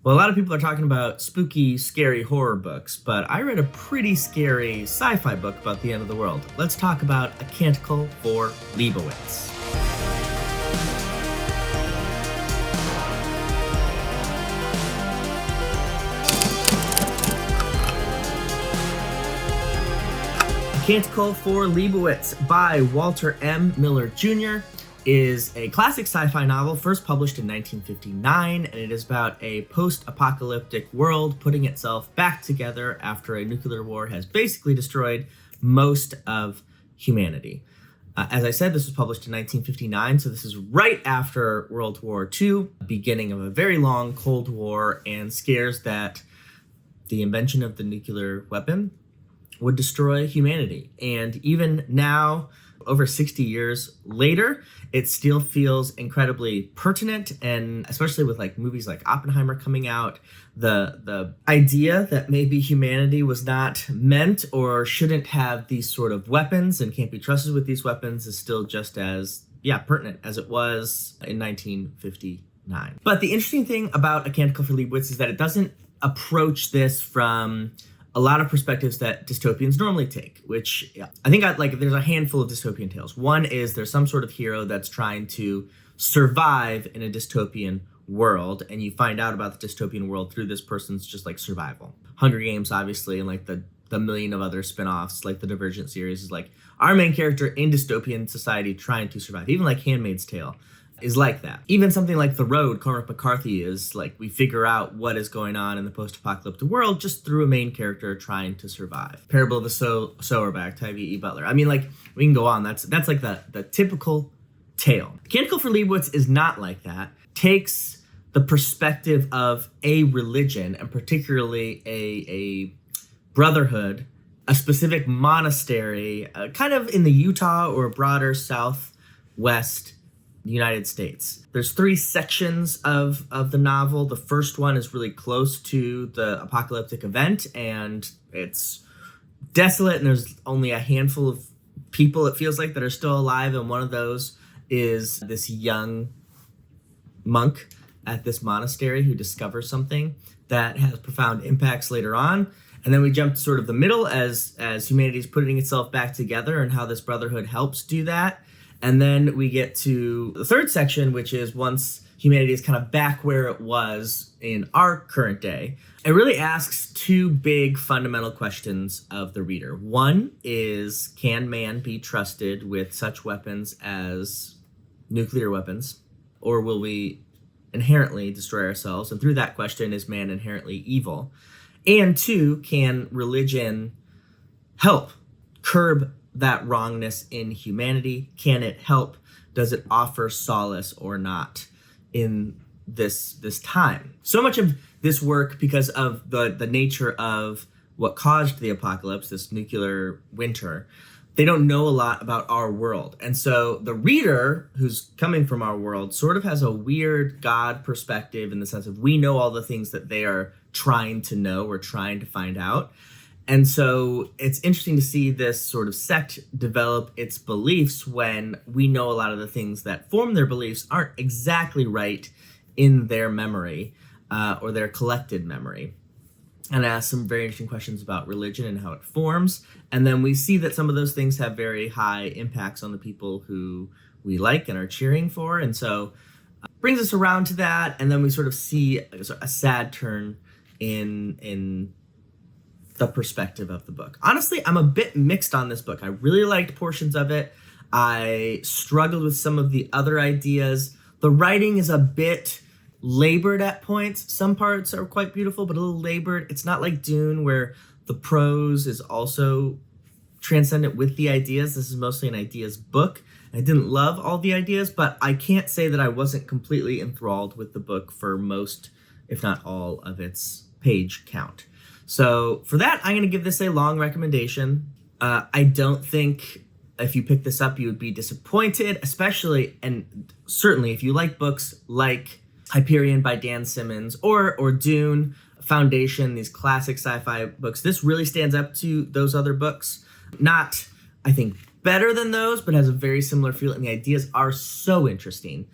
Well, a lot of people are talking about spooky, scary horror books, but I read a pretty scary sci-fi book about the end of the world. Let's talk about A Canticle for Leibowitz. A Canticle for Leibowitz by Walter M. Miller Jr. is a classic sci-fi novel first published in 1959, and it is about a post-apocalyptic world putting itself back together after a nuclear war has basically destroyed most of humanity. As I said, this was published in 1959, so this is right after World War II, beginning of a very long Cold War, and scares that the invention of the nuclear weapon would destroy humanity. And even now, over 60 years later, it still feels incredibly pertinent, and especially with movies like Oppenheimer coming out, the idea that maybe humanity was not meant or shouldn't have these sort of weapons and can't be trusted with these weapons is still just as pertinent as it was in 1959. But the interesting thing about A Canticle for Leibowitz is that it doesn't approach this from a lot of perspectives that dystopians normally take, which I think there's a handful of dystopian tales. One is there's some sort of hero that's trying to survive in a dystopian world, and you find out about the dystopian world through this person's just survival. Hunger Games, obviously, and the million of other spin-offs, like the Divergent series, is our main character in dystopian society trying to survive. Even Handmaid's Tale is like that. Even something like The Road, Cormac McCarthy, is we figure out what is going on in the post-apocalyptic world just through a main character trying to survive. Parable of the Sower by Octavia E. Butler. I mean, we can go on. That's the typical tale. Canticle for Leibowitz is not like that. Takes the perspective of a religion, and particularly a brotherhood, a specific monastery, kind of in the Utah or broader Southwest United States. There's 3 sections of the novel. The first one is really close to the apocalyptic event, and it's desolate, and there's only a handful of people, it feels like, that are still alive, and one of those is this young monk at this monastery who discovers something that has profound impacts later on. And then we jump to sort of the middle as humanity is putting itself back together and how this brotherhood helps do that. And then we get to the third section, which is once humanity is kind of back where it was in our current day. It really asks 2 big fundamental questions of the reader. One is, can man be trusted with such weapons as nuclear weapons, or will we inherently destroy ourselves? And through that question, is man inherently evil? And 2, can religion help curb that wrongness in humanity? Can it help? Does it offer solace or not in this time? So much of this work, because of the nature of what caused the apocalypse, this nuclear winter, they don't know a lot about our world. And so the reader who's coming from our world sort of has a weird God perspective, in the sense of we know all the things that they are trying to know or trying to find out. And so it's interesting to see this sort of sect develop its beliefs when we know a lot of the things that form their beliefs aren't exactly right in their memory or their collected memory. And ask some very interesting questions about religion and how it forms. And then we see that some of those things have very high impacts on the people who we like and are cheering for. And so brings us around to that. And then we sort of see a sad turn in the perspective of the book. Honestly, I'm a bit mixed on this book. I really liked portions of it. I struggled with some of the other ideas. The writing is a bit labored at points. Some parts are quite beautiful, but a little labored. It's not like Dune, where the prose is also transcendent with the ideas. This is mostly an ideas book. I didn't love all the ideas, but I can't say that I wasn't completely enthralled with the book for most, if not all, of its page count. So for that, I'm going to give this a long recommendation. I don't think if you pick this up, you would be disappointed, especially and certainly if you like books like Hyperion by Dan Simmons or Dune, Foundation, these classic sci-fi books. This really stands up to those other books. Not, I think, better than those, but has a very similar feel, and the ideas are so interesting.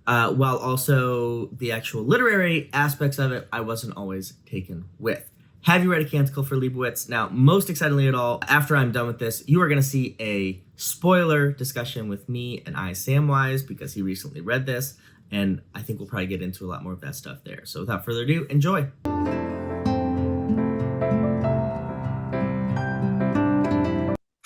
while also the actual literary aspects of it, I wasn't always taken with. Have you read A Canticle for Leibowitz? Now, most excitingly at all, after I'm done with this, you are going to see a spoiler discussion with me and Samwise because he recently read this, and I think we'll probably get into a lot more of that stuff there. So without further ado, enjoy.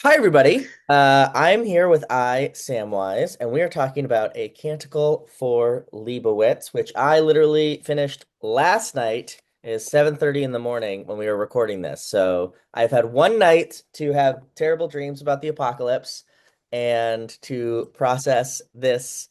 Hi, everybody. I'm here with Samwise, and we are talking about A Canticle for Leibowitz, which I literally finished last night. It is 7:30 in the morning when we were recording this. So I've had one night to have terrible dreams about the apocalypse and to process this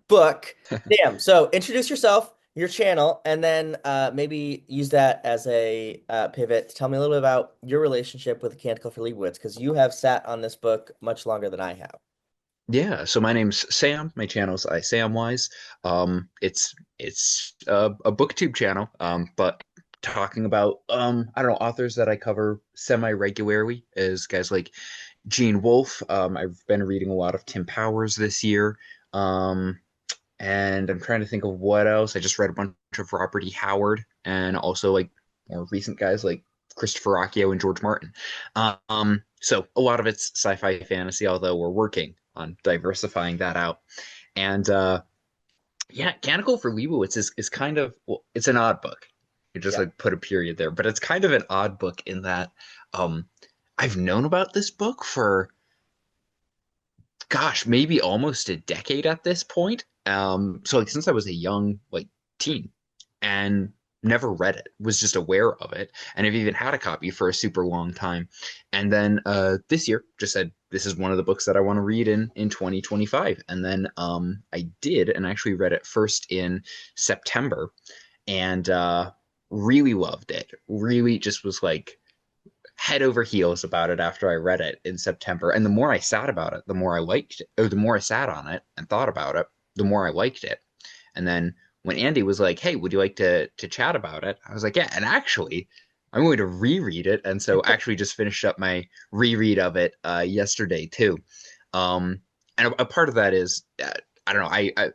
book. Damn. So introduce yourself, your channel, and then maybe use that as a pivot to tell me a little bit about your relationship with the Canticle for Leibowitz, because you have sat on this book much longer than I have. Yeah, so my name's Sam. My channel's Samwise. It's a booktube channel, but talking about I don't know, authors that I cover semi-regularly is guys like Gene Wolfe. I've been reading a lot of Tim Powers this year. Um, and I'm trying to think of what else. I just read a bunch of Robert E. Howard and also like more recent guys like Christopher Rocchio and George Martin. So a lot of it's sci-fi fantasy, although we're working on diversifying that out. And yeah, Canticle for Leibowitz is kind of well, it's an odd book. You just Yeah. like put a period there, but it's kind of an odd book in that um I've known about this book for gosh, maybe almost a decade at this point. So like since I was a young like teen and never read it, was just aware of it, and I've even had a copy for a super long time. And then this year just said this is one of the books that I want to read in 2025. And then I did and actually read it first in September and really loved it. Really just was like head over heels about it after I read it in September. And the more I sat about it, the more I liked it, or the more I sat on it and thought about it, the more I liked it. And then when Andy was like, "Hey, would you like to chat about it?" I was like, "Yeah." And actually, I'm going to reread it, and so actually just finished up my reread of it yesterday too. Um, and a part of that is I don't know. I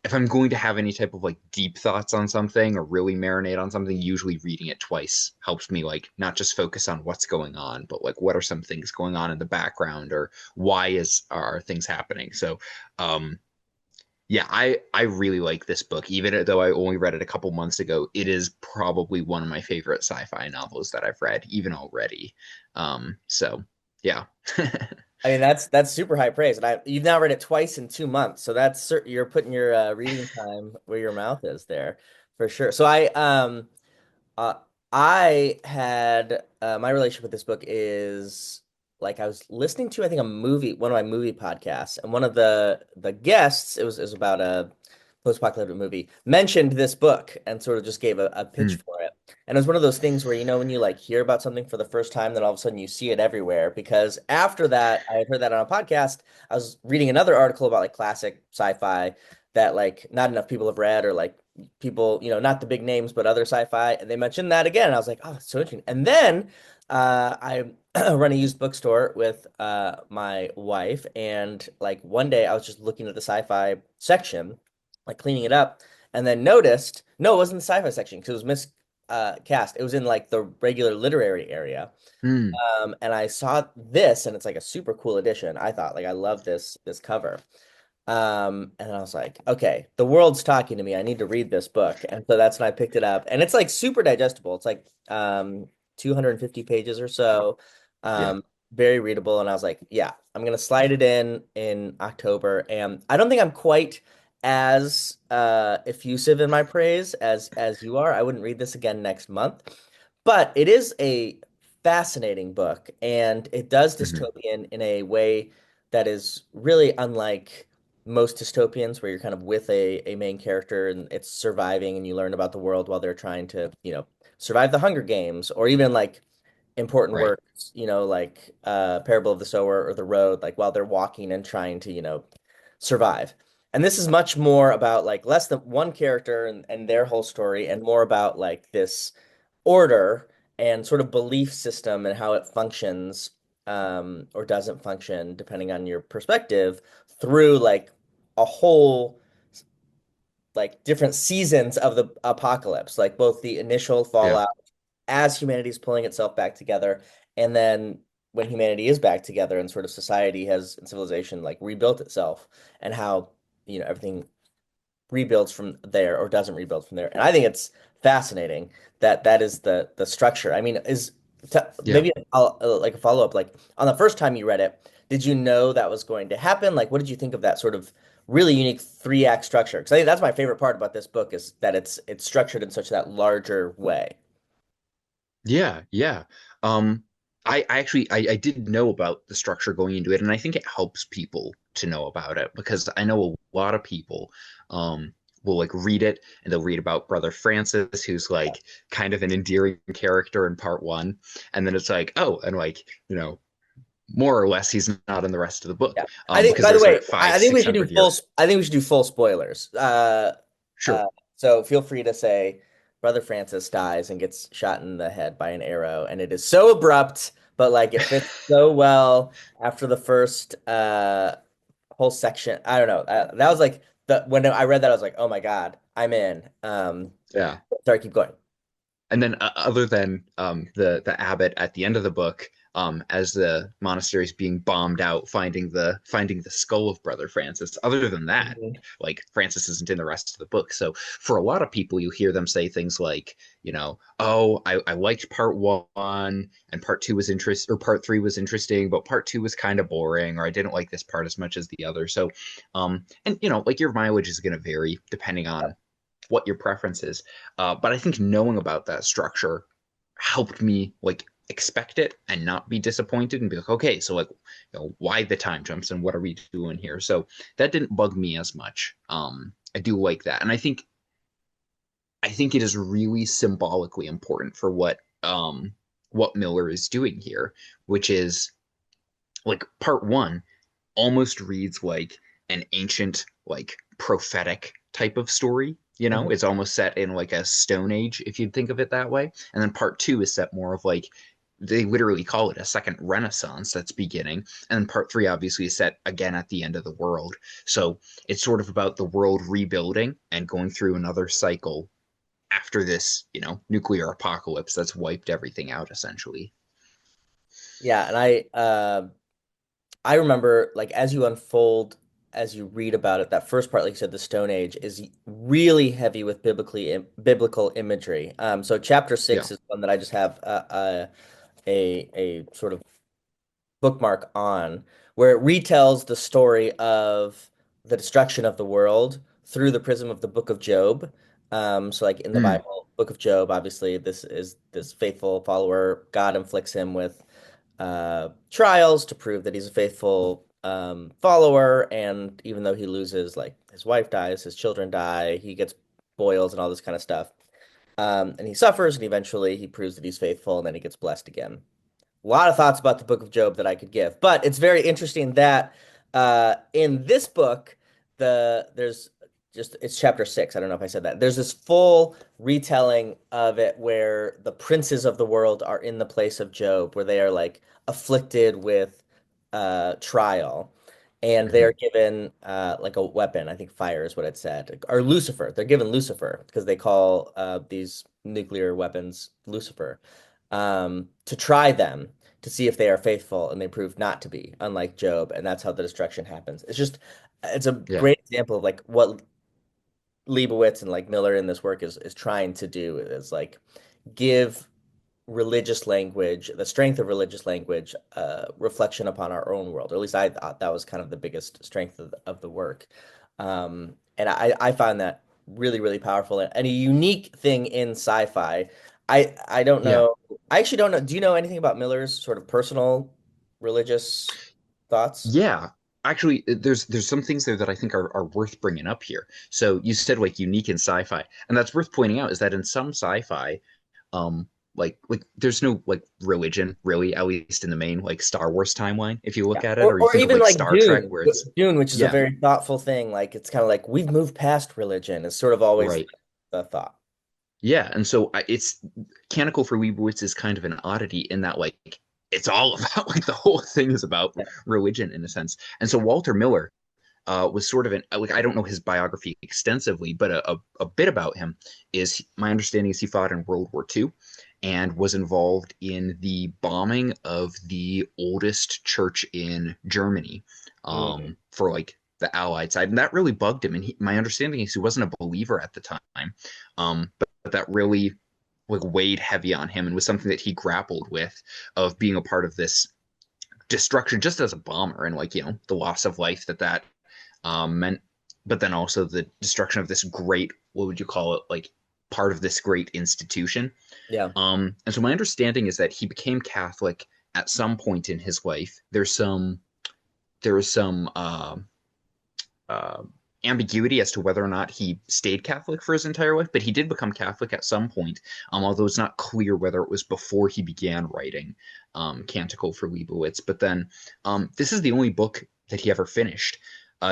if I'm going to have any type of like deep thoughts on something or really marinate on something, usually reading it twice helps me like not just focus on what's going on, but like what are some things going on in the background or why is are things happening. So yeah, I really like this book, even though I only read it a couple months ago. It is probably one of my favorite sci-fi novels that I've read, even already. So yeah. I mean, that's super high praise, and you've now read it twice in 2 months, so you're putting your reading time where your mouth is there, for sure. So uh, I had my relationship with this book is like I was listening to I think a movie, one of my movie podcasts, and one of the guests it was about a post-apocalyptic movie mentioned this book and sort of just gave a pitch Mm, for it. And it was one of those things where when you like hear about something for the first time, then all of a sudden you see it everywhere. Because after that, I had heard that on a podcast. I was reading another article about like classic sci-fi that like not enough people have read or like people, not the big names, but other sci-fi. And they mentioned that again. And I was like, oh, that's so interesting. And then I run a used bookstore with my wife. And like one day I was just looking at the sci-fi section, like cleaning it up, and then noticed, no, it wasn't the sci-fi section because it was miscast. It was in like the regular literary area. mm, And I saw this and it's like a super cool edition. I thought like I love this cover. And I was like, okay, the world's talking to me. I need to read this book. And so that's when I picked it up. And it's like super digestible. It's like 250 pages or so. yeah. Very readable. And I was like, yeah, I'm gonna slide it in October. And I don't think I'm quite as effusive in my praise as you are. I wouldn't read this again next month. But it is a fascinating book, and it does Hmm. dystopian in a way that is really unlike most dystopians where you're kind of with a main character and it's surviving and you learn about the world while they're trying to, survive the Hunger Games or even like important Right. works, like Parable of the Sower or The Road, like while they're walking and trying to, survive. And this is much more about like less than one character and their whole story and more about like this order and sort of belief system and how it functions or doesn't function depending on your perspective through like a whole like different seasons of the apocalypse, like both the initial Yeah. fallout as humanity is pulling itself back together, and then when humanity is back together and sort of society has and civilization like rebuilt itself, and how everything rebuilds from there or doesn't rebuild from there. And I think it's fascinating that that is the structure. I mean, Yeah. maybe I'll like a follow up. Like on the first time you read it, did you know that was going to happen? Like, what did you think of that sort of really unique three-act structure? Because I think that's my favorite part about this book is that it's structured in such that larger way. Yeah, yeah. Um, I actually I did know about the structure going into it, and I think it helps people to know about it because I know a lot of people will like read it and they'll read about Brother Francis, who's like kind of an endearing character in part one, and then it's like, oh, and like, more or less he's not in the rest of the book. Yeah. I think, Because by the there's way, like five, I think we six should do hundred year. I think we should do full spoilers. Uh, Sure. so feel free to say Brother Francis dies and gets shot in the head by an arrow, and it is so abrupt, but like it fits so well after the first whole section. I don't know. That was like the when I read that, I was like, oh my God, I'm in. Yeah. Sorry, keep going. And then other than the abbot at the end of the book, as the monastery is being bombed out, finding the skull of Brother Francis. Other than that, Mhm. like Francis isn't in the rest of the book. So for a lot of people, you hear them say things like, oh, I liked part one and part two was interest or part three was interesting, but part two was kind of boring, or I didn't like this part as much as the other. So, and like your mileage is going to vary depending on what your preference is. But I think knowing about that structure helped me like expect it and not be disappointed and be like, okay, so like, why the time jumps and what are we doing here? So that didn't bug me as much. I do like that, and I think it is really symbolically important for what Miller is doing here, which is like part one almost reads like an ancient, like prophetic type of story. Mhm. It's almost set in like a Stone Age, if you'd think of it that way. And then part two is set more of like they literally call it a second Renaissance that's beginning. And then part three obviously is set again at the end of the world. So it's sort of about the world rebuilding and going through another cycle after this, nuclear apocalypse that's wiped everything out essentially. Yeah, and I remember like as you unfold, as you read about it, that first part, like you said, the Stone Age is really heavy with biblical imagery. So chapter Yeah. 6 is one that I just have a sort of bookmark on, where it retells the story of the destruction of the world through the prism of the Book of Job. So like in the Mm, Bible, Book of Job, obviously this is this faithful follower. God inflicts him with trials to prove that he's a faithful follower. And even though he loses, like his wife dies, his children die, he gets boils and all this kind of stuff. And he suffers, and eventually he proves that he's faithful, and then he gets blessed again. A lot of thoughts about the Book of Job that I could give, but it's very interesting that in this book, there's just it's chapter 6. I don't know if I said that. There's this full retelling of it where the princes of the world are in the place of Job, where they are like afflicted with trial, and they're mhm. given like a weapon. I think fire is what it said, or Lucifer. They're given Lucifer because they call these nuclear weapons Lucifer to try them to see if they are faithful, and they prove not to be, unlike Job, and that's how the destruction happens. It's a Yeah. great example of like what Leibowitz and like Miller in this work is trying to do is like give religious language, the strength of religious language, reflection upon our own world. Or at least I thought that was kind of the biggest strength of the work. And I found that really, really powerful and a unique thing in sci-fi. I don't Yeah. know. I actually don't know. Do you know anything about Miller's sort of personal religious thoughts? Yeah, actually, there's some things there that I think are worth bringing up here. So you said like unique in sci-fi, and that's worth pointing out is that in some sci-fi, like there's no like religion really, at least in the main like Star Wars timeline, if you Yeah. look at it, or you Or think of even like like Star Trek, where it's Dune, which is a yeah, very thoughtful thing. Like it's kind of like we've moved past religion. It's sort of always right, the thought. yeah, and so it's Canticle for Leibowitz is kind of an oddity in that like it's all about like the whole thing is about Yeah. religion in a sense, and so Walter Miller. was sort of an like I don't know his biography extensively, but a bit about him is my understanding is he fought in World War II and was involved in the bombing of the oldest church in Germany Mm. for like the Allied side, and that really bugged him. And my understanding is he wasn't a believer at the time, but that really like weighed heavy on him and was something that he grappled with of being a part of this destruction just as a bomber and like the loss of life that meant, but then also the destruction of this great, what would you call it, like part of this great institution. Yeah. And so my understanding is that he became Catholic at some point in his life. There is some uh, ambiguity as to whether or not he stayed Catholic for his entire life, but he did become Catholic at some point, although it's not clear whether it was before he began writing Canticle for Leibowitz. But then this is the only book that he ever finished.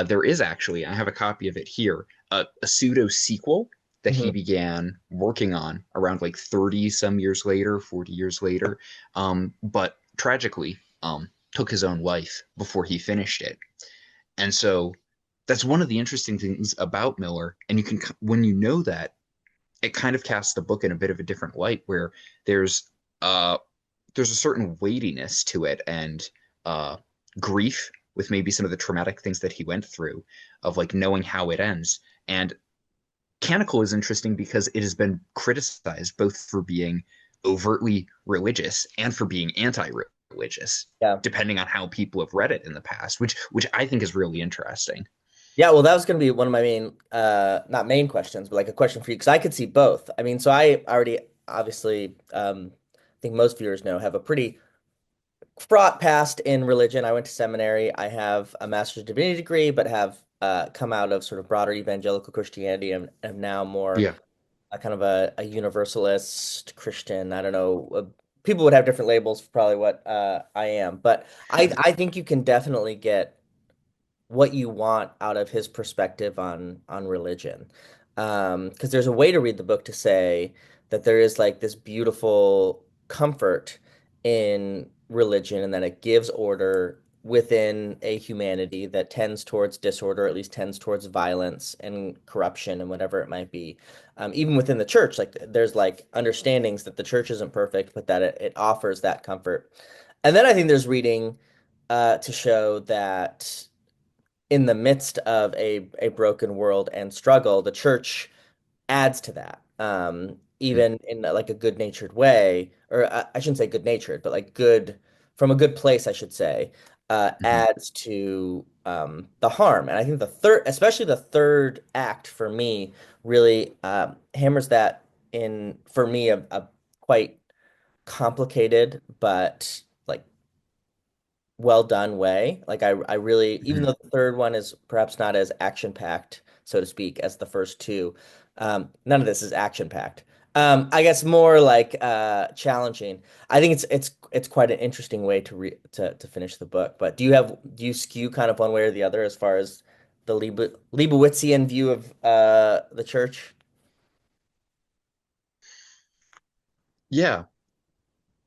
There is actually, I have a copy of it here, a pseudo sequel that he Hmm. began working on around like 30 some years later, 40 years later, but tragically took his own life before he finished it. And so that's one of the interesting things about Miller. And you can, when you know that, it kind of casts the book in a bit of a different light where there's uh there's a certain weightiness to it and uh grief with maybe some of the traumatic things that he went through of like knowing how it ends. And Canticle is interesting because it has been criticized both for being overtly religious and for being anti-religious, Yeah. depending on how people have read it in the past, which I think is really interesting. Yeah, well, that was going to be one of my main, not main questions, but like a question for you, because I could see both. I mean, so I already, obviously, I think most viewers know, have a pretty fraught past in religion. I went to seminary. I have a master's divinity degree, but have come out of sort of broader evangelical Christianity and am now more Yeah. kind of a universalist Christian. I don't know. People would have different labels for probably what I am, but I think you can definitely get what you want out of his perspective on religion. Because there's a way to read the book to say that there is like this beautiful comfort in religion and that it gives order within a humanity that tends towards disorder, or at least tends towards violence and corruption and whatever it might be. Even within the church, like there's like understandings that the church isn't perfect, but that it offers that comfort. And then I think there's reading to show that in the midst of a broken world and struggle, the church adds to that. Mhm. Even in like a good-natured way, or I shouldn't say good-natured, but like good from a good place, I should say, Mhm. adds to the harm. And I think the third, especially the third act for me, really hammers that in for me a quite complicated but like well done way. Like I really, even Mhm. though the third one is perhaps not as action packed, so to speak, as the first two, none of this is action packed. I guess more like challenging. I think it's quite an interesting way to to finish the book. But do you skew kind of one way or the other as far as the Leibowitzian view of the church? Yeah,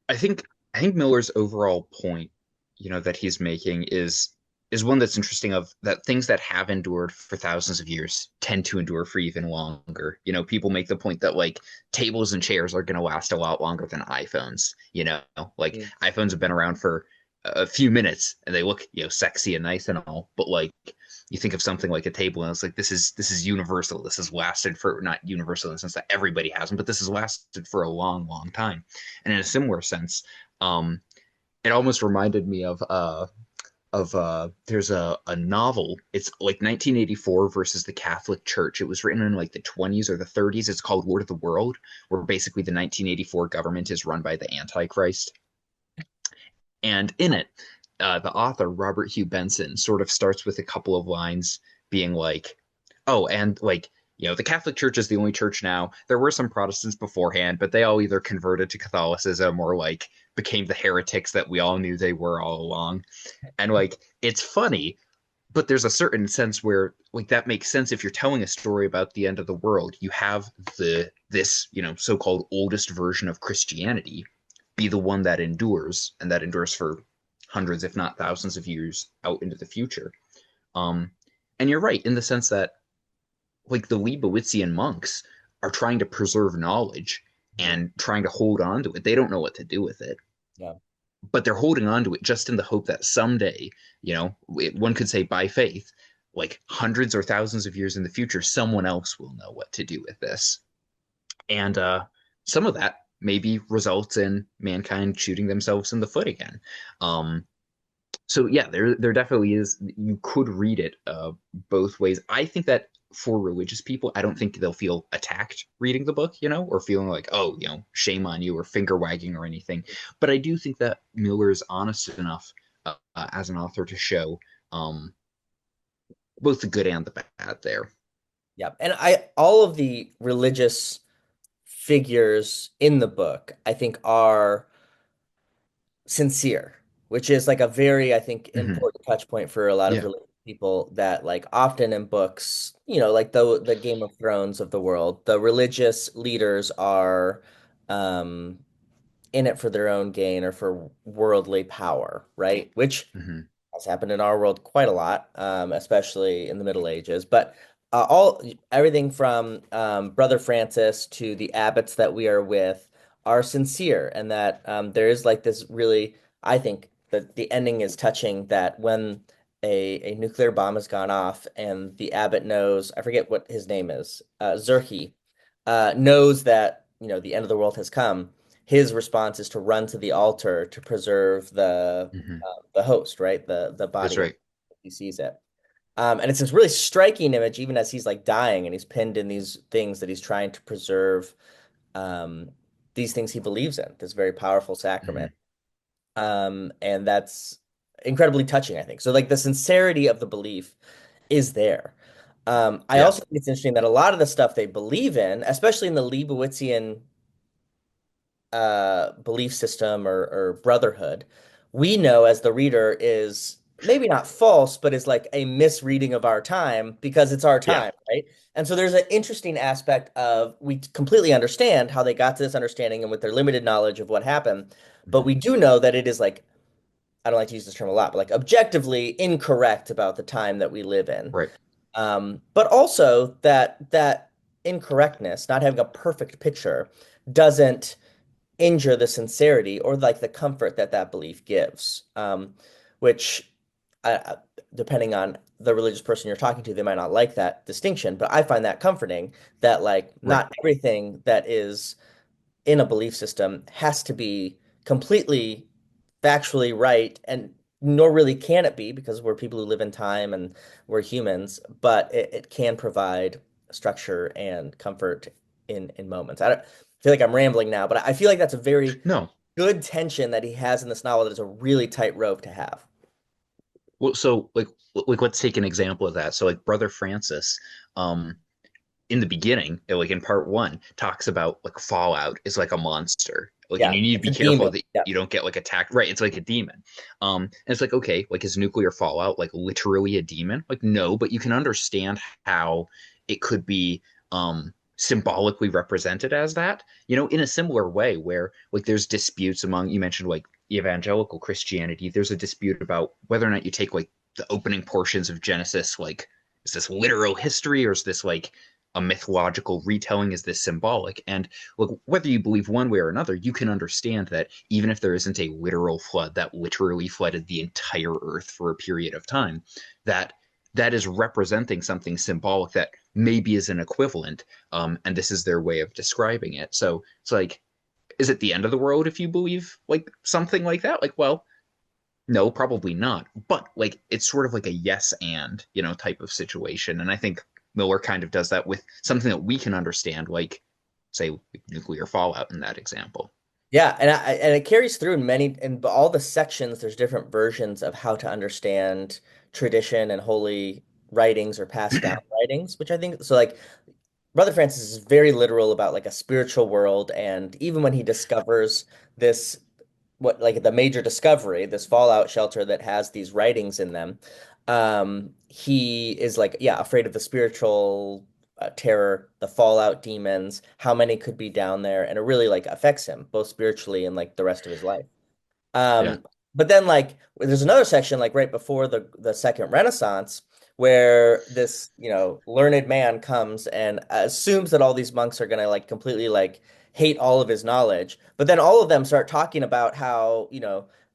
I think I think Miller's overall point, that he's making is one that's interesting of that things that have endured for thousands of years tend to endure for even longer. People make the point that like tables and chairs are going to last a lot longer than iPhones, like Mm. iPhones have been around for a few minutes and they look, sexy and nice and all, but like you think of something like a table and it's like this is universal. This has lasted for not universal in the sense that everybody has them, but this has lasted for a long, long time. And in a similar sense, um, it almost reminded me of there's a novel. It's like 1984 versus the Catholic Church. It was written in like the 20s or the 30s. It's called Word of the World, where basically the 1984 government is run by the Antichrist. And in it, the author, Robert Hugh Benson, sort of starts with a couple of lines being like, oh, and like, the Catholic Church is the only church now. There were some Protestants beforehand, but they all either converted to Catholicism or like became the heretics that we all knew they were all along. And like, it's funny, but there's a certain sense where like that makes sense if you're telling a story about the end of the world. You have this, so-called oldest version of Christianity be the one that endures, and that endures for hundreds, if not thousands of years out into the future. Um, and you're right in the sense that like the Leibowitzian monks are trying to preserve knowledge Mhm. and trying to hold on to it. They don't know what to do with it, Yeah. but they're holding on to it just in the hope that someday, one could say by faith, like hundreds or thousands of years in the future, someone else will know what to do with this. And some of that maybe results in mankind shooting themselves in the foot again. So yeah, there definitely is. You could read it both ways. I think that for religious people, I don't think they'll feel attacked reading the book, or feeling like, oh, shame on you or finger wagging or anything. But I do think that Miller is honest enough as an author to show um, both the good and the bad there. Yeah. And all of the religious figures in the book, I think, are sincere, which is like a very, I think, Hmm. important touch point for a lot of Yeah. religious people that like often in books, like the Game of Thrones of the world, the religious leaders are um in it for their own gain or for worldly power, right? Which Hmm. has happened in our world quite a lot, especially in the Middle Ages. But all everything from Brother Francis to the abbots that we are with are sincere, and that there is like this really, I think that the ending is touching. That when a nuclear bomb has gone off, and the abbot knows, I forget what his name is, Zerhi, knows that the end of the world has come. His response is to run to the altar to preserve Hmm. the host, right? The That's body of right. he sees it. And it's this really striking image, even as he's like dying and he's pinned in these things that he's trying to preserve, um, these things he believes in, this very powerful sacrament. Hmm. And that's incredibly touching, I think. So like the sincerity of the belief is there. I Yeah. also think it's interesting that a lot of the stuff they believe in, especially in the Leibowitzian belief system or brotherhood, we know as the reader is maybe not false, but is like a misreading of our time because it's our Yeah. time, right? And so there's an interesting aspect of we completely understand how they got to this understanding and with their limited knowledge of what happened, but Hmm. we do know that it is like, I don't like to use this term a lot, but like objectively incorrect about the time that we live in. Right. But also that incorrectness, not having a perfect picture, doesn't injure the sincerity or like the comfort that that belief gives, which uh, depending on the religious person you're talking to, they might not like that distinction, but I find that comforting that like Right. not everything that is in a belief system has to be completely factually right, and nor really can it be because we're people who live in time and we're humans, but it can provide structure and comfort in moments. I don't feel like I'm rambling now, but I feel like that's a very No. good tension that he has in this novel that is a really tight rope to have. Well, so like let's take an example of that. So like Brother Francis, um, in the beginning, like in part one, talks about like Fallout is like a monster. Like, and Yeah, you need to it's be a careful demon. that Yeah. you don't get like attacked. Right, it's like a demon. And it's like, okay, like is nuclear fallout like literally a demon? Like, no, but you can understand how it could be symbolically represented as that, in a similar way where like there's disputes among, you mentioned like evangelical Christianity, there's a dispute about whether or not you take like the opening portions of Genesis, like, is this literal history or is this like a mythological retelling? Is this symbolic? And look, whether you believe one way or another, you can understand that even if there isn't a literal flood that literally flooded the entire earth for a period of time, that that is representing something symbolic that maybe is an equivalent. And this is their way of describing it. So it's like, is it the end of the world if you believe like something like that? Like, well, no, probably not. But like it's sort of like a yes and, type of situation. And I think Miller kind of does that with something that we can understand, like say nuclear fallout in that example. Yeah, and it carries through in many in all the sections. There's different versions of how to understand tradition and holy writings or passed down writings, which I think so. Like Brother Francis is very literal about like a spiritual world, and even when he discovers this, what like the major discovery, this fallout shelter that has these writings in them, he is like, yeah, afraid of the spiritual terror, the fallout demons, how many could be down there, and it really like affects him both spiritually and like the rest of his life. Yeah. But then like there's another section like right before the Second Renaissance where this, learned man comes and assumes that all these monks are gonna like completely like hate all of his knowledge. But then all of them start talking about how,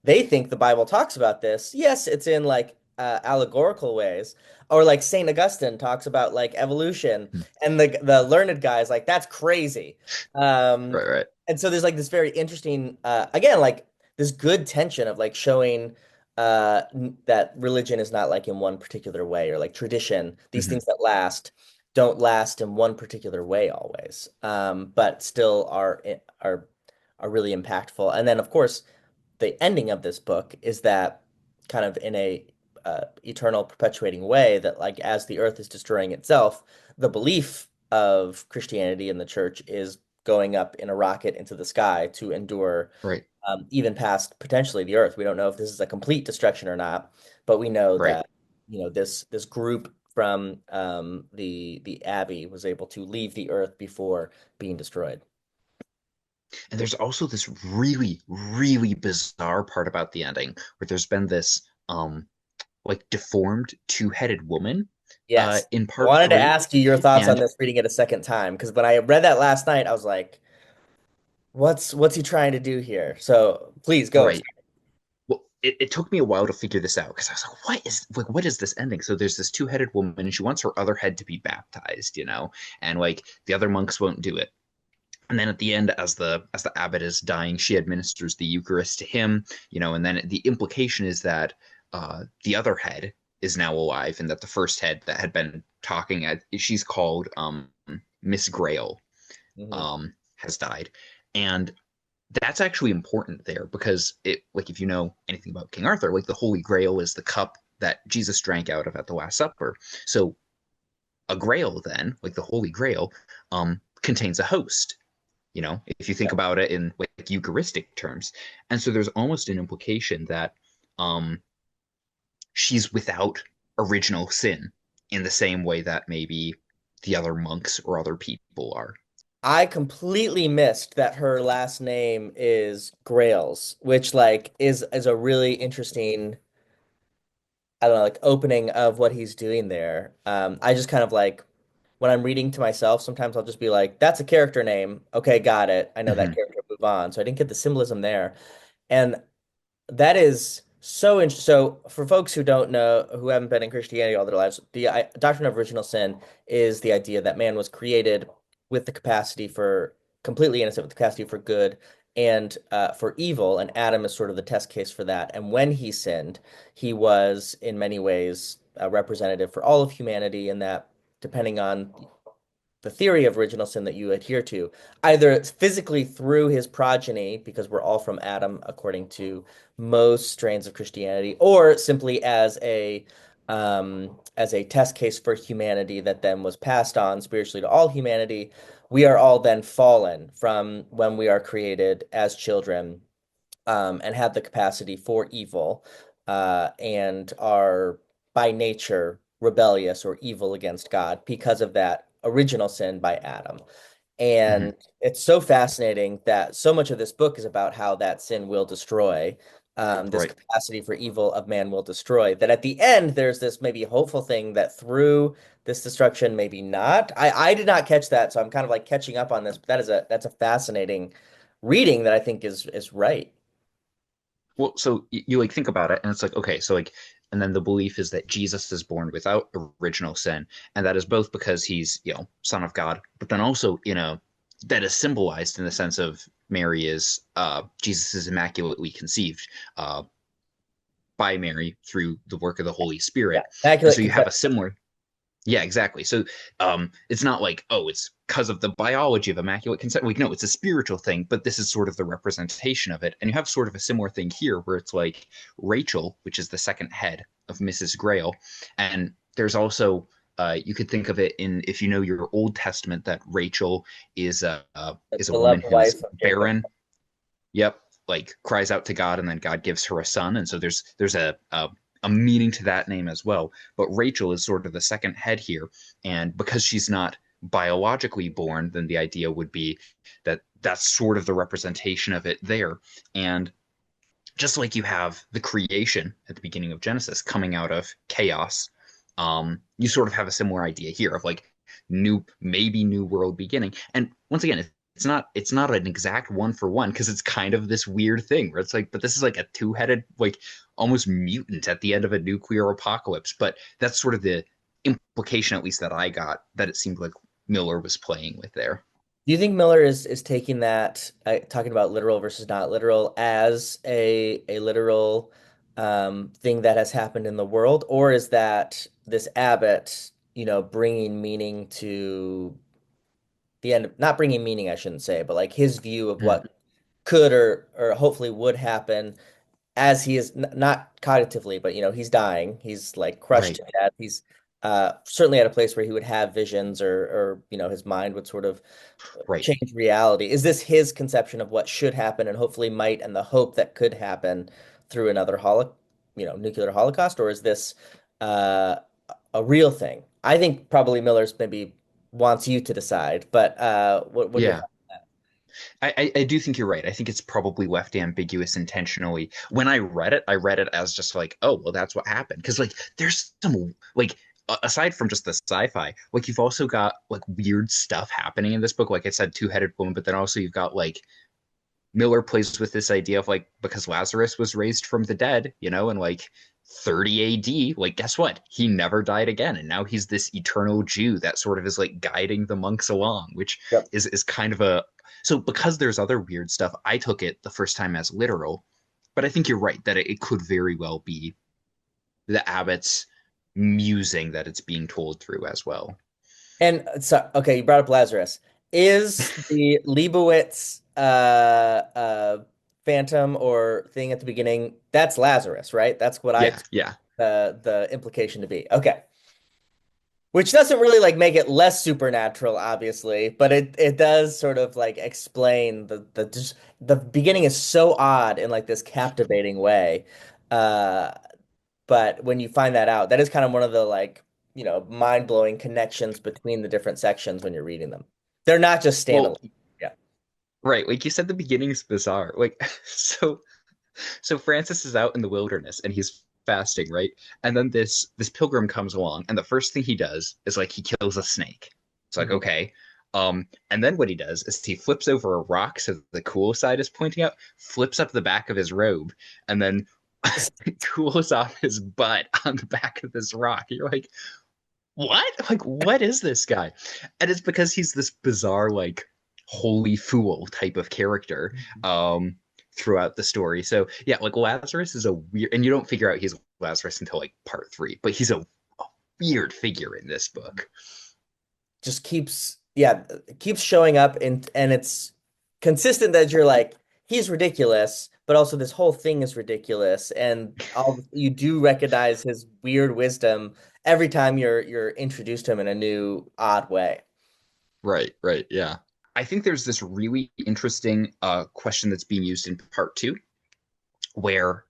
they think the Bible talks about this. Yes, it's in like allegorical ways. Or like Saint Augustine talks about like evolution, Hmm. and the learned guy is like, that's crazy. Um, Right, right. and so there's like this very interesting, again, like this good tension of like showing that religion is not like in one particular way, or like tradition, these Hmm. things that last don't last in one particular way always, but still are really impactful. And then of course the ending of this book is that kind of in a eternal perpetuating way, that like as the earth is destroying itself, the belief of Christianity and the church is going up in a rocket into the sky to endure, Right, even past potentially the earth. We don't know if this is a complete destruction or not, but we know right. that this group from the Abbey was able to leave the earth before being destroyed. And there's also this really, really bizarre part about the ending where there's been this like deformed two-headed woman Yes. in I part wanted to three. ask you your thoughts on And this reading it a second time, because when I read that last night, I was like, what's he trying to do here? So please go. right. Well, it took me a while to figure this out because I was like, what is this ending? So there's this two-headed woman and she wants her other head to be baptized, and like the other monks won't do it. And then at the end, as the abbot is dying, she administers the Eucharist to him, and then the implication is that the other head is now alive, and that the first head that had been talking she's called Miss Grail, Mhm. has died. And that's actually important there because like if you know anything about King Arthur, like the Holy Grail is the cup that Jesus drank out of at the Last Supper. So a grail then, like the Holy Grail, contains a host, if you think about it in like Eucharistic terms. And so there's almost an implication that um, she's without original sin in the same way that maybe the other monks or other people are. I completely missed that her last name is Grails, which like is a really interesting, I don't know, like opening of what he's doing there. I just kind of like when I'm reading to myself, sometimes I'll just be like, that's a character name. Okay, got it. I know that Mm-hmm. character, move on. So I didn't get the symbolism there. And that is so interesting. So, for folks who don't know, who haven't been in Christianity all their lives, the doctrine of original sin is the idea that man was created with the capacity for completely innocent, with the capacity for good and for evil, and Adam is sort of the test case for that. And when he sinned, he was in many ways a representative for all of humanity, and that depending on the theory of original sin that you adhere to, either physically through his progeny, because we're all from Adam, according to most strains of Christianity, or simply as a test case for humanity that then was passed on spiritually to all humanity. We are all then fallen from when we are created as children, and have the capacity for evil, and are by nature rebellious or evil against God because of that original sin by Adam. Mm-hmm. And it's so fascinating that so much of this book is about how that sin will destroy, this Right. capacity for evil of man will destroy. That at the end, there's this maybe hopeful thing that through this destruction, maybe not. I did not catch that, so I'm kind of like catching up on this. But that's a fascinating reading that I think is right. Well, so you like think about it, and it's like, okay, so like, and then the belief is that Jesus is born without original sin, and that is both because he's, Son of God, but then also, that is symbolized in the sense of Mary is, Jesus is immaculately conceived by Mary through the work of the Holy Yeah, Spirit. And immaculate so you have a conception. similar, yeah, exactly. So it's not like, oh, it's because of the biology of immaculate conception. Like, no, it's a spiritual thing, but this is sort of the representation of it. And you have sort of a similar thing here where it's like Rachel, which is the second head of Mrs. Grail. And there's also, you could think of it in, if you know your Old Testament, that Rachel The is a woman beloved who's wife of Jacob. barren. Yep, like cries out to God, and then God gives her a son, and so there's a meaning to that name as well. But Rachel is sort of the second head here, and because she's not biologically born, then the idea would be that that's sort of the representation of it there. And just like you have the creation at the beginning of Genesis coming out of chaos, You sort of have a similar idea here of like new world beginning. And once again, it's not an exact one for one because it's kind of this weird thing where it's like, but this is like a two-headed, like almost mutant at the end of a nuclear apocalypse. But that's sort of the implication, at least that I got, that it seemed like Miller was playing with there. Do you think Miller is taking that, talking about literal versus not literal, as a literal thing that has happened in the world, or is that this Abbott, bringing meaning to the end, not bringing meaning, I shouldn't say, but like his view of Mm, what could or hopefully would happen as he is not cognitively, but he's dying. He's like crushed right, to death. He's certainly at a place where he would have visions or his mind would sort of right. change reality. Is this his conception of what should happen and hopefully might and the hope that could happen through another nuclear holocaust, or is this uh, a real thing? I think probably Miller's maybe wants you to decide, but what are your Yeah. thoughts on I do think you're right. I think it's probably left ambiguous intentionally. When I read it as just like, oh, well, that's what happened. Because like, there's some like, aside from just the sci-fi, like you've also got like weird stuff happening in this book. Like I said, two-headed woman, but then also you've got like Miller plays with this idea of like because Lazarus was raised from the dead, and like 30 AD, like guess what? He never died again, and now he's this eternal Jew that sort of is like guiding the monks along, which that? is kind of a so because there's other weird stuff. I took it the first time as literal, but I think you're right that it could very well be the abbot's musing that it's being told through as well. And so, okay, you brought up Lazarus. Is the Leibowitz phantom or thing at the beginning, that's Lazarus, right? That's what I Yeah, took yeah. the implication to be. Okay. Which doesn't really like make it less supernatural, obviously, but it does sort of like explain the just the beginning is so odd in like this captivating way. Uh but when you find that out, that is kind of one of the like, mind-blowing connections between the different sections when you're reading them. They're not just Well, standalone. Yeah. right, like you said, the beginning is bizarre. Like so Francis is out in the wilderness and he's fasting, right? And then this pilgrim comes along, and the first thing he does is like he kills a snake. It's like, Mhm. okay. And then what he does is he flips over a rock so the cool side is pointing out, flips up the back of his robe, and then cools off his butt on the back of this rock. You're like, what? Like, what is this guy? And it's because he's this bizarre, like, holy fool type of character throughout the story. So, yeah, like, Lazarus is a weird, and you don't figure out he's Lazarus until, like, part three, but he's a weird figure in this book. Just keeps, yeah, keeps showing up and it's consistent that you're like, he's ridiculous, but also this whole thing is ridiculous. And all you do recognize his weird wisdom every time you're introduced to him in a new odd way. Right, right, yeah. I think there's this really interesting question that's being used in part two, where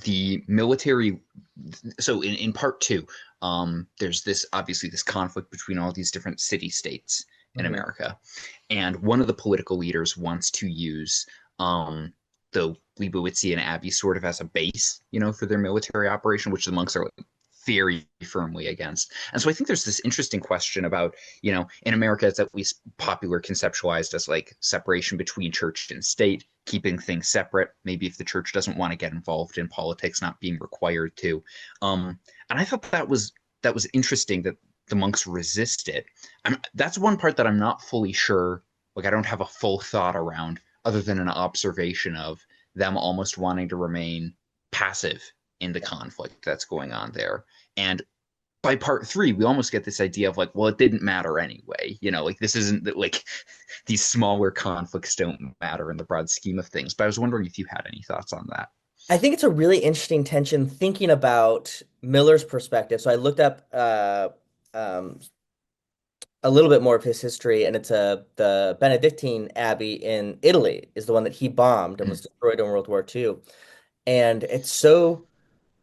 the military so in part two, there's this obviously this conflict between all these different city states in Mhm. America, and one of the political leaders wants to use the Leibowitzian Abbey sort of as a base, for their military operation, which the monks are like, very firmly against. And so I think there's this interesting question about, in America, it's at least popular conceptualized as like separation between church and state, keeping things separate. Maybe if the church doesn't want to get involved in politics, not being required to. And I thought that was interesting that the monks resist it. That's one part that I'm not fully sure. Like I don't have a full thought around, other than an observation of them almost wanting to remain passive in the conflict that's going on there. And by part three, we almost get this idea of like, well, it didn't matter anyway. Like this isn't like these smaller conflicts don't matter in the broad scheme of things. But I was wondering if you had any thoughts on that. I think it's a really interesting tension thinking about Miller's perspective. So I looked up um, a little bit more of his history, and it's the Benedictine Abbey in Italy is the one that he bombed and was Mm, destroyed in World War II. And it's so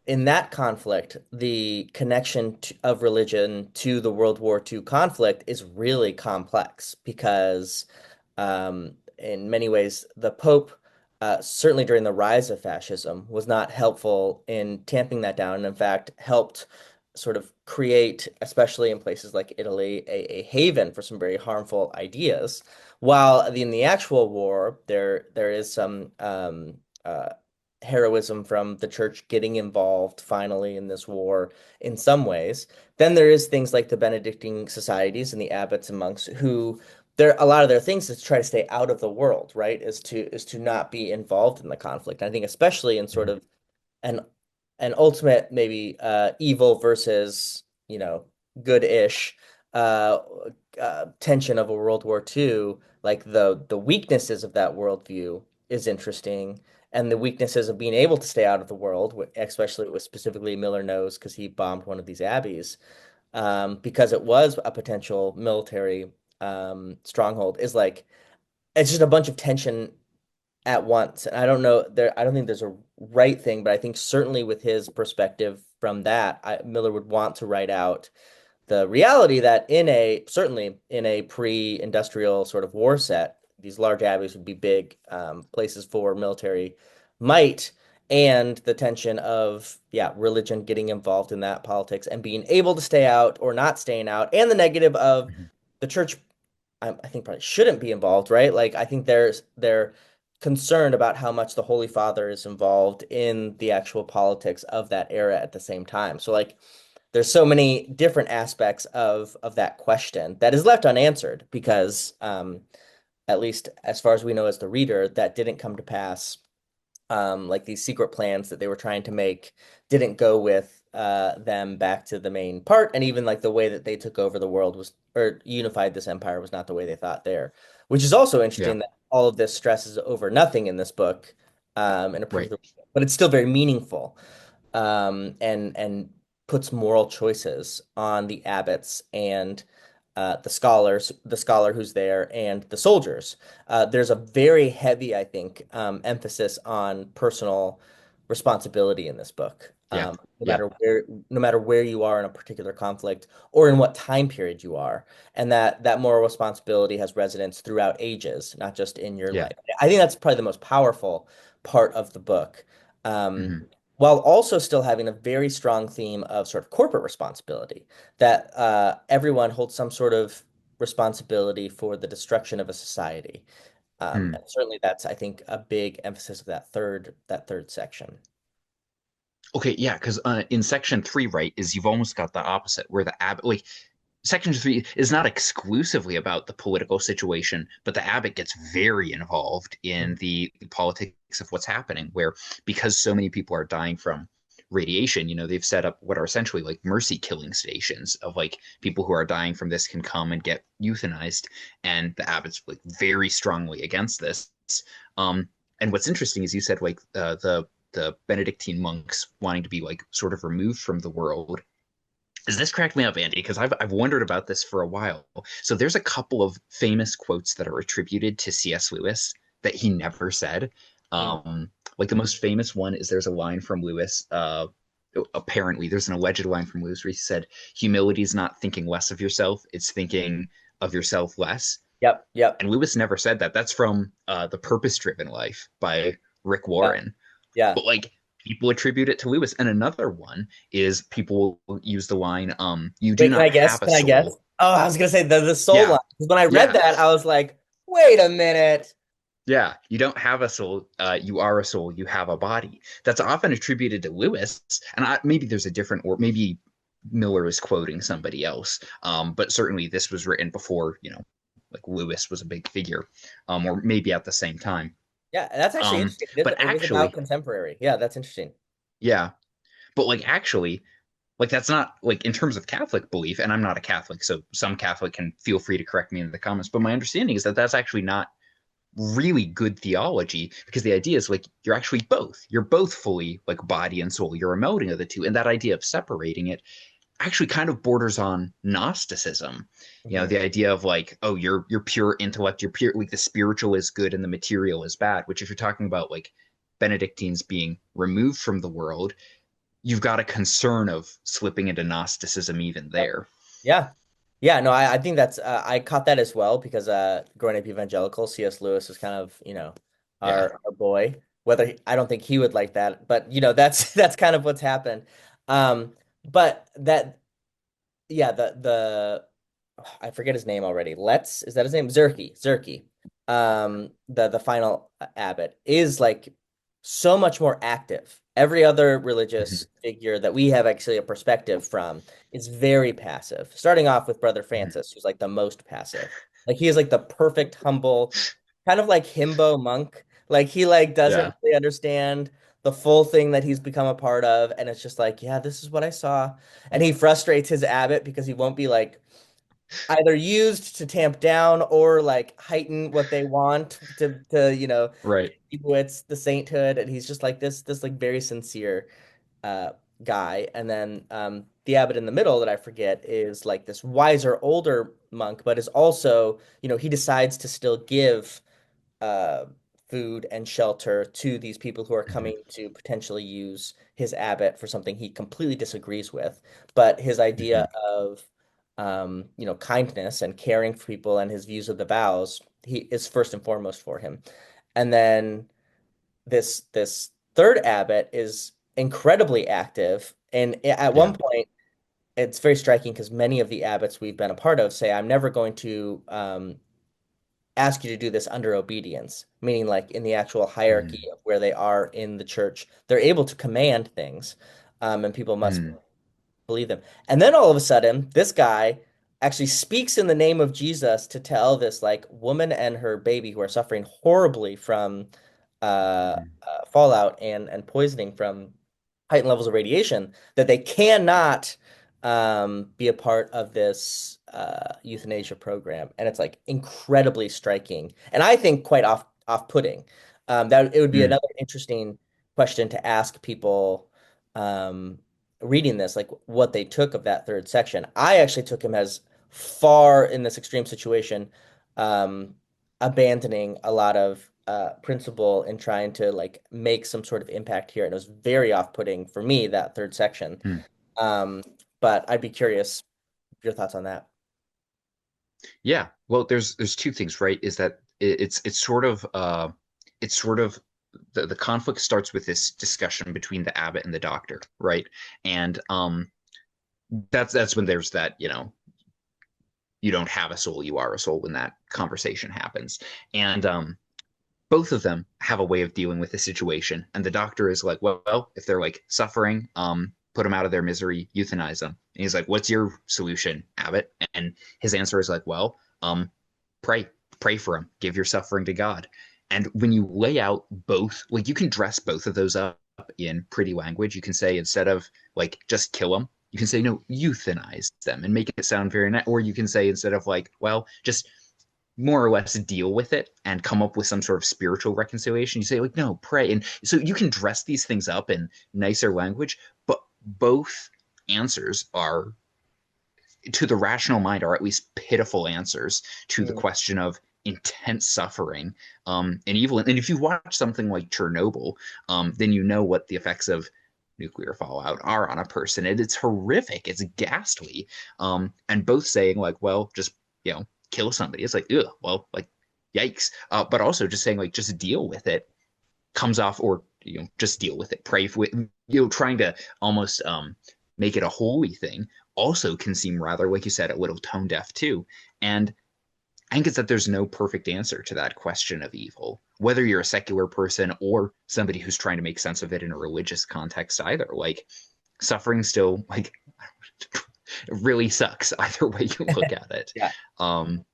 in that conflict, the connection of religion to the World War II conflict is really complex because, in many ways, the Pope, certainly during the rise of fascism, was not helpful in tamping that down, and in fact, helped sort of create, especially in places like Italy, a haven for some very harmful ideas. While in the actual war, there is some heroism from the church getting involved finally in this war in some ways. Then there is things like the Benedictine societies and the abbots and monks who a lot of their things is to try to stay out of the world, right? Is to not be involved in the conflict. I think especially in sort Mhm. of an an ultimate maybe evil versus good-ish uh, tension of a World War II, like the weaknesses of that worldview is interesting, and the weaknesses of being able to stay out of the world, especially with specifically Miller knows because he bombed one of these abbeys, because it was a potential military stronghold, is like it's just a bunch of tension at once. And I don't know I don't think there's a right thing, but I think certainly with his perspective from that, Miller would want to write out the reality that certainly in a pre-industrial sort of war set, these large abbeys would be big places for military might, and the tension of religion getting involved in that politics and being able to stay out or not staying out, and the negative of Mhm. the church I think probably shouldn't be involved, right? Like I think they're concerned about how much the Holy Father is involved in the actual politics of that era at the same time. So like there's so many different aspects of that question that is left unanswered because at least as far as we know as the reader, that didn't come to pass. Like these secret plans that they were trying to make didn't go with them back to the main part, and even like the way that they took over the world was or unified this empire was not the way they thought there, which is also Yeah, interesting that all of this stresses over nothing in this book, in a right. particular, but it's still very meaningful, and puts moral choices on the abbots and the scholar who's there, and the soldiers. There's a very heavy, I think, emphasis on personal responsibility in this book. Yeah, yeah. No matter where you are in a particular conflict or in what time period you are, and that moral responsibility has resonance throughout ages, not just in your Yeah. life. I think that's probably the most powerful part of the book. Um, Hmm. while also still having a very strong theme of sort of corporate responsibility, that everyone holds some sort of responsibility for the destruction of a society. And certainly that's, I think, a big emphasis of that third section. Okay, yeah, because in section three, right, is you've almost got the opposite, where the abbot, like, section three is not exclusively about the political situation, but the abbot gets very involved in the politics of what's happening, where because so many people are dying from radiation, they've set up what are essentially like mercy killing stations of like people who are dying from this can come and get euthanized, and the abbot's like very strongly against this. Um, and what's interesting is you said like the Benedictine monks wanting to be like sort of removed from the world. Is this cracked me up, Andy? Because I've wondered about this for a while. So there's a couple of famous quotes that are attributed to C.S. Lewis that he never said. Mm. Like the most famous one is there's a line from Lewis. Apparently, there's an alleged line from Lewis where he said, "Humility is not thinking less of yourself; it's thinking of yourself less." Yep, yep, And Lewis never said that. That's from The Purpose Driven Life by Rick yeah, Warren. yeah. But like people attribute it to Lewis. And another one is people will use the line, "You do Wait, can not I guess? have a Can I guess? soul." Oh, I was gonna say the soul Yeah, line. 'Cause when I read yeah, that, I was like, wait a minute. yeah. You don't have a soul. You are a soul. You have a body. That's often attributed to Lewis. And maybe there's a different, or maybe Miller is quoting somebody else. But certainly this was written before, like Lewis was a big figure, or maybe at the same time. Yeah, that's actually interesting. But It is about actually, contemporary. Yeah, that's interesting. yeah. But like actually, like that's not like in terms of Catholic belief, and I'm not a Catholic, so some Catholic can feel free to correct me in the comments. But my understanding is that that's actually not really good theology because the idea is like you're actually both. You're both fully like body and soul. You're a melding of the two, and that idea of separating it actually kind of borders on Gnosticism. Hmm. The idea of like, oh, you're pure intellect, you're pure like the spiritual is good and the material is bad. Which if you're talking about like Benedictines being removed from the world, you've got a concern of slipping into Gnosticism even Yep. there. Yeah. Yeah, no, I think that's I caught that as well because growing up evangelical, C.S. Lewis was kind of, Yeah. our boy. I don't think he would like that, but that's that's kind of what's happened. Um, but that yeah, the I forget his name already. Let's is that his name? Zerky. The final abbot is like so much more active. Every other Mhm. religious figure that we have actually a perspective from is very passive. Starting off with Brother Mhm. Francis, who's like the most passive. Like he is like the perfect humble, kind of like himbo monk. Like he like doesn't Yeah. really understand the full thing that he's become a part of, and it's just like, yeah, this is what I saw. And he frustrates his abbot because he won't be like either used to tamp down or like heighten what they want to Right. Leibowitz the sainthood, and he's just like this like very sincere uh guy. And then the abbot in the middle that I forget is like this wiser older monk, but is also, he decides to still give uh, food and shelter to these people who are Mhm. coming to potentially use his abbot for something he completely disagrees with. But his idea Mhm. of, kindness and caring for people and his views of the vows, he is first and foremost for him. And then this third abbot is incredibly active, and at one Yeah. point it's very striking because many of the abbots we've been a part of say, I'm never going to ask you to do this under obedience, meaning like in the actual hierarchy Mhm. of where they are in the church, they're able to command things, and people must Mhm. believe them. And then all of a sudden, this guy actually speaks in the name of Jesus to tell this like woman and her baby who are suffering horribly from Mhm. fallout and poisoning from heightened levels of radiation that they cannot be a part of this euthanasia program. And it's like incredibly striking, and I think quite off-putting. That it would be Mhm. another interesting question to ask people um, reading this, like what they took of that third section. I actually took him as far in this extreme situation, um, abandoning a lot of principle and trying to like make some sort of impact here. And it was very off-putting for me, that third section. Mhm. Um, but I'd be curious your thoughts on that. Yeah. Well, there's two things, right? Is that it's sort of the conflict starts with this discussion between the abbot and the doctor, right? And that's when there's that, you don't have a soul, you are a soul when that conversation happens. And both of them have a way of dealing with the situation. And the doctor is like, well, if they're like suffering, put them out of their misery, euthanize them. And he's like, what's your solution, Abbott? And his answer is like, well, pray, pray for them, give your suffering to God. And when you lay out both, like you can dress both of those up in pretty language. You can say instead of like just kill them, you can say no, euthanize them and make it sound very nice. Or you can say instead of like, well, just more or less deal with it and come up with some sort of spiritual reconciliation. You say, like, no, pray. And so you can dress these things up in nicer language, but both answers are, to the rational mind, are at least pitiful answers to the Mm, question of intense suffering and evil. And if you watch something like Chernobyl, then you know what the effects of nuclear fallout are on a person. And it's horrific. It's ghastly. And both saying like, well, just kill somebody. It's like, ugh, well, like, yikes. But also just saying like, just deal with it comes off, or just deal with it. Pray for it. Trying to almost make it a holy thing also can seem rather, like you said, a little tone deaf too. And I think it's that there's no perfect answer to that question of evil, whether you're a secular person or somebody who's trying to make sense of it in a religious context either. Like suffering still like it really sucks either way you look at it. yeah. Um,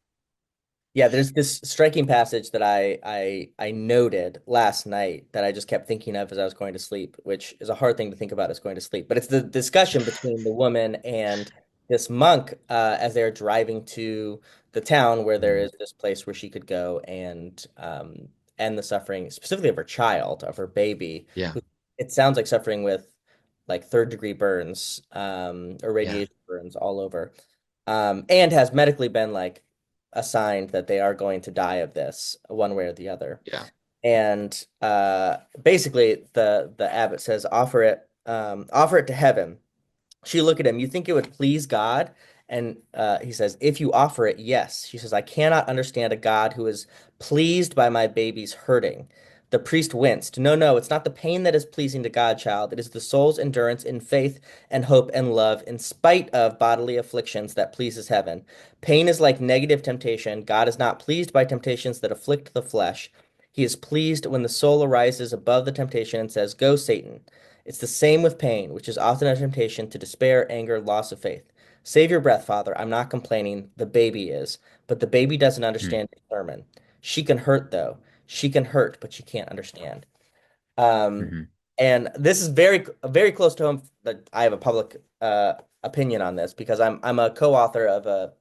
Yeah, there's this striking passage that I noted last night that I just kept thinking of as I was going to sleep, which is a hard thing to think about as going to sleep. But it's the discussion between the woman and this monk as they're driving to the town where there mm, is this place where she could go and end the suffering, specifically of her child, of her baby, yeah, who it sounds like suffering with like third degree burns or yeah, radiation burns all over, and has medically been like assigned that they are going to die of this one way or the other. yeah. And basically, the abbot says, offer it to heaven. She look at him. You think it would please God? And he says, if you offer it, yes. She says, I cannot understand a God who is pleased by my baby's hurting. The priest winced. No, no, it's not the pain that is pleasing to God, child. It is the soul's endurance in faith and hope and love in spite of bodily afflictions that pleases heaven. Pain is like negative temptation. God is not pleased by temptations that afflict the flesh. He is pleased when the soul arises above the temptation and says, Go, Satan. It's the same with pain, which is often a temptation to despair, anger, loss of faith. Save your breath, Father. I'm not complaining. The baby is. But the baby doesn't Mhm. understand the sermon. She can hurt, though. She can hurt, but she can't understand. Um, Mhm. and this is very close to home that I have a public opinion on this because I'm a co-author of a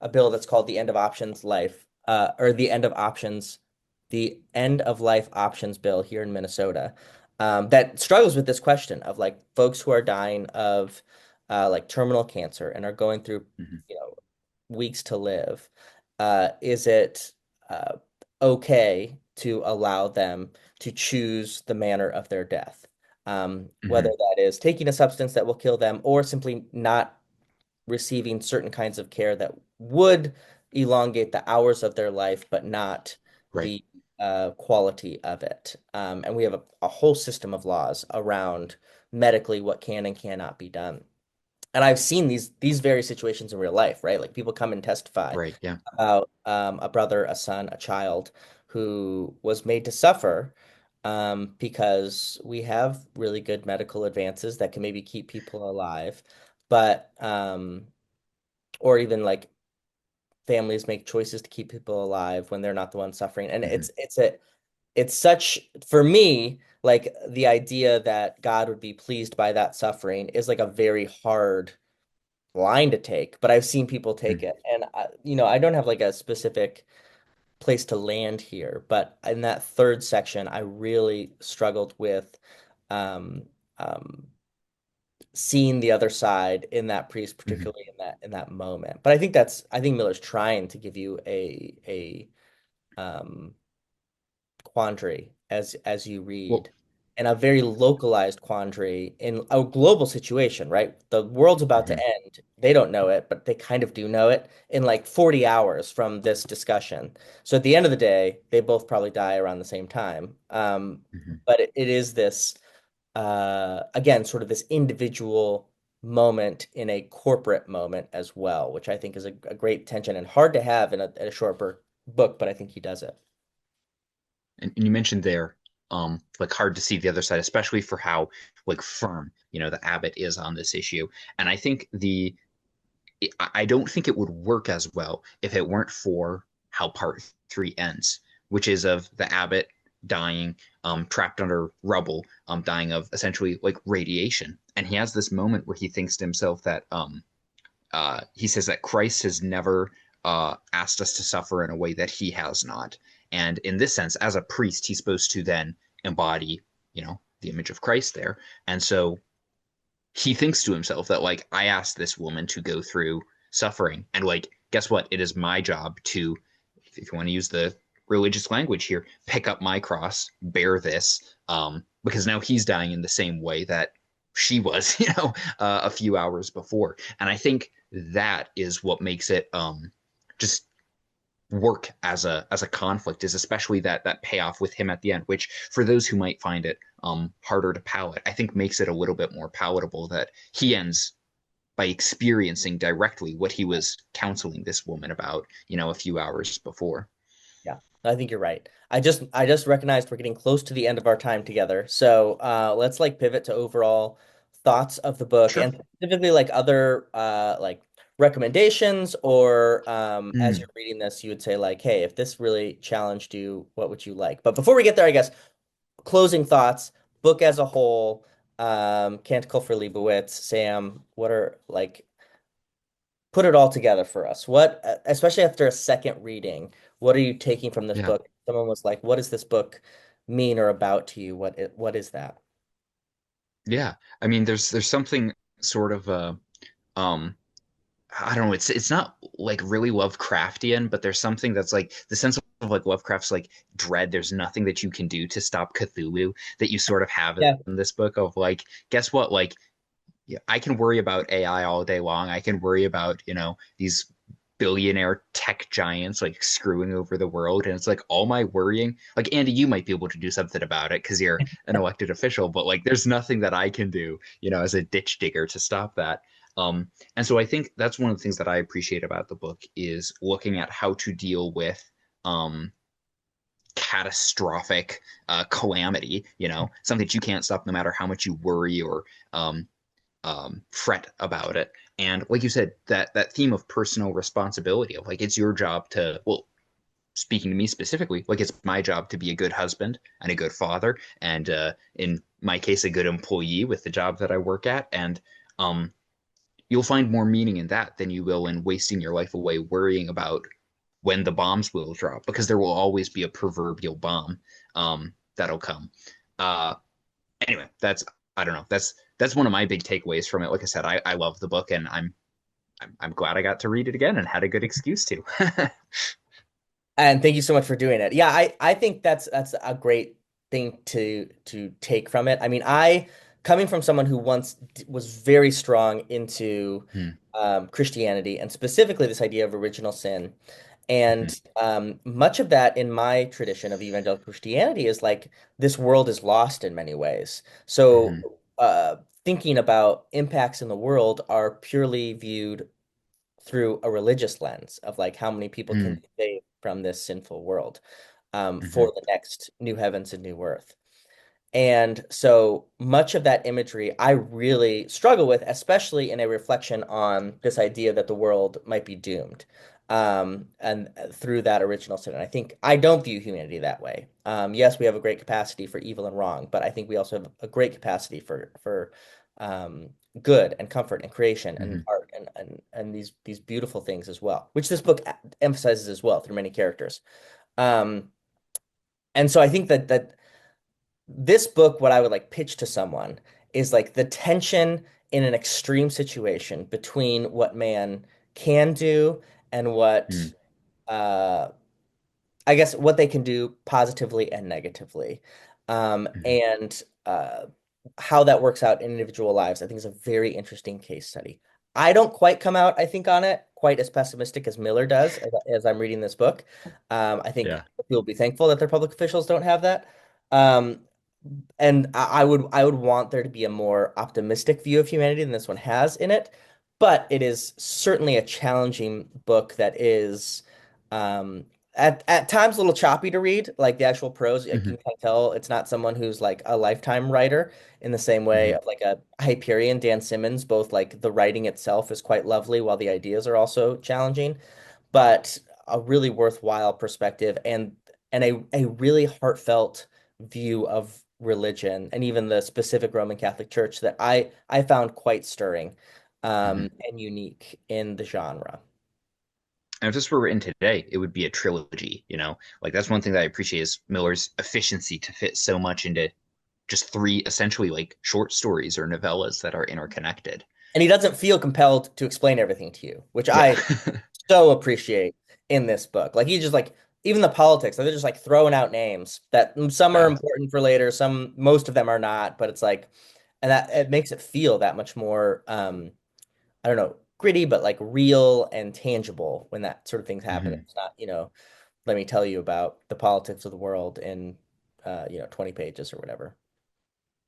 bill that's called the End of Options Life, or the End of Life Options Bill here in Minnesota, that struggles with this question of like folks who are dying of like terminal cancer and are going through, Mhm. you know, weeks to live. Is it uh, okay to allow them to choose the manner of their death? Whether Mhm. that is taking a substance that will kill them or simply not receiving certain kinds of care that would elongate the hours of their life, but not Right. the quality of it. And we have a whole system of laws around medically what can and cannot be done. And I've seen these very situations in real life, right? Like people come and testify Right. Yeah. about a brother, a son, a child who was made to suffer because we have really good medical advances that can maybe keep people alive, but or even like families make choices to keep people alive when they're not the ones suffering. And Mhm. it's such for me like the idea that God would be pleased by that suffering is like a very hard line to take, but I've seen people take Mhm. it. And I don't have like a specific place to land here, but in that third section, I really struggled with um, um, seeing the other side in that priest, Mhm. particularly in that moment. But I think Miller's trying to give you a quandary as you Well. read, and a very localized quandary in a global situation, right? The world's about to Mhm. end. They don't know it, but they kind of do know it in like 40 hours from this discussion. So at the end of the day, they both probably die around the same time. Mhm. But it is this again, sort of this individual moment in a corporate moment as well, which I think is a great tension and hard to have in a short book, but I think he does it. And you mentioned there, like hard to see the other side, especially for how like firm, the abbot is on this issue. And I think I don't think it would work as well if it weren't for how part three ends, which is of the abbot dying, trapped under rubble, dying of essentially like radiation. And he has this moment where he thinks to himself that he says that Christ has never asked us to suffer in a way that he has not. And in this sense, as a priest, he's supposed to then embody, the image of Christ there. And so he thinks to himself that, like, I asked this woman to go through suffering. And, like, guess what? It is my job to, if you want to use the religious language here, pick up my cross, bear this, because now he's dying in the same way that she was, a few hours before. And I think that is what makes it just work as a conflict, is especially that payoff with him at the end, which for those who might find it harder to palate, I think makes it a little bit more palatable that he ends by experiencing directly what he was counseling this woman about, a few hours before. Yeah, I think you're right. I just recognized we're getting close to the end of our time together. So let's like pivot to overall thoughts of the book Sure. and specifically like other like recommendations or as Mm, you're reading this, you would say like, hey, if this really challenged you, what would you like? But before we get there, I guess closing thoughts, book as a whole, Canticle for Leibowitz, Sam, what are like put it all together for us. What, especially after a second reading, what are you taking from this yeah. book? Someone was like, "What does this book mean or about to you? What is that?" Yeah. I mean, there's something sort of um I don't know, it's not like really Lovecraftian, but there's something that's like the sense of like Lovecraft's like dread. There's nothing that you can do to stop Cthulhu that you sort of have Yeah, in this book of like, guess what? Like, yeah, I can worry about AI all day long. I can worry about, these billionaire tech giants like screwing over the world. And it's like all my worrying, like Andy, you might be able to do something about it because you're an elected official, but like there's nothing that I can do, as a ditch digger to stop that. And so I think that's one of the things that I appreciate about the book is looking at how to deal with um, catastrophic calamity, something that you can't stop no matter how much you worry or um, fret about it. And like you said, that theme of personal responsibility of like it's your job to, well, speaking to me specifically, like it's my job to be a good husband and a good father, and in my case, a good employee with the job that I work at. And um, you'll find more meaning in that than you will in wasting your life away worrying about when the bombs will drop, because there will always be a proverbial bomb that'll come. Uh, anyway, that's I don't know. That's one of my big takeaways from it. Like I said, I love the book, and I'm glad I got to read it again and had a good excuse to. And thank you so much for doing it. Yeah, I think that's a great thing to take from it. I mean, I coming from someone who once was very strong into Hmm, Christianity and specifically this idea of original sin. mhm, And much of that in my tradition of evangelical Christianity is like this world is lost in many ways. So mhm, thinking about impacts in the world are purely viewed through a religious lens of like how many people can mhm, be saved from this sinful world for mhm, the next new heavens and new earth. And so much of that imagery I really struggle with, especially in a reflection on this idea that the world might be doomed. And through that original sin. And I think I don't view humanity that way. Yes, we have a great capacity for evil and wrong, but I think we also have a great capacity for um, good and comfort and creation and mhm, art and these beautiful things as well, which this book emphasizes as well through many characters. Um, and so I think that this book, what I would like pitch to someone is like the tension in an extreme situation between what man can do and what mhm, uh I guess what they can do positively and negatively. mhm, And how that works out in individual lives, I think is a very interesting case study. I don't quite come out, I think, on it quite as pessimistic as Miller does as I'm reading this book. I think yeah. people will be thankful that their public officials don't have that. Um, and I would want there to be a more optimistic view of humanity than this one has in it. But it is certainly a challenging book that is um, at times a little choppy to read. Like the actual prose, like you Mhm, can kind of tell it's not someone who's like a lifetime writer in the same way mhm, of like a Hyperion, Dan Simmons. Both like the writing itself is quite lovely, while the ideas are also challenging, but a really worthwhile perspective and a really heartfelt view of religion and even the specific Roman Catholic Church that I found quite stirring mhm. and unique in the genre. And if this were written today, it would be a trilogy, Like that's one thing that I appreciate is Miller's efficiency to fit so much into just three essentially like short stories or novellas that are interconnected. And he doesn't feel compelled to explain everything to you, which Yeah. I so appreciate in this book. Like he just like even the politics, they're just like throwing out names that some are Yeah. important for later, some most of them are not, but it's like and that it makes it feel that much more I don't know, gritty, but like real and tangible when that sort of things happen. Hmm. It's not, let me tell you about the politics of the world in 20 pages or whatever.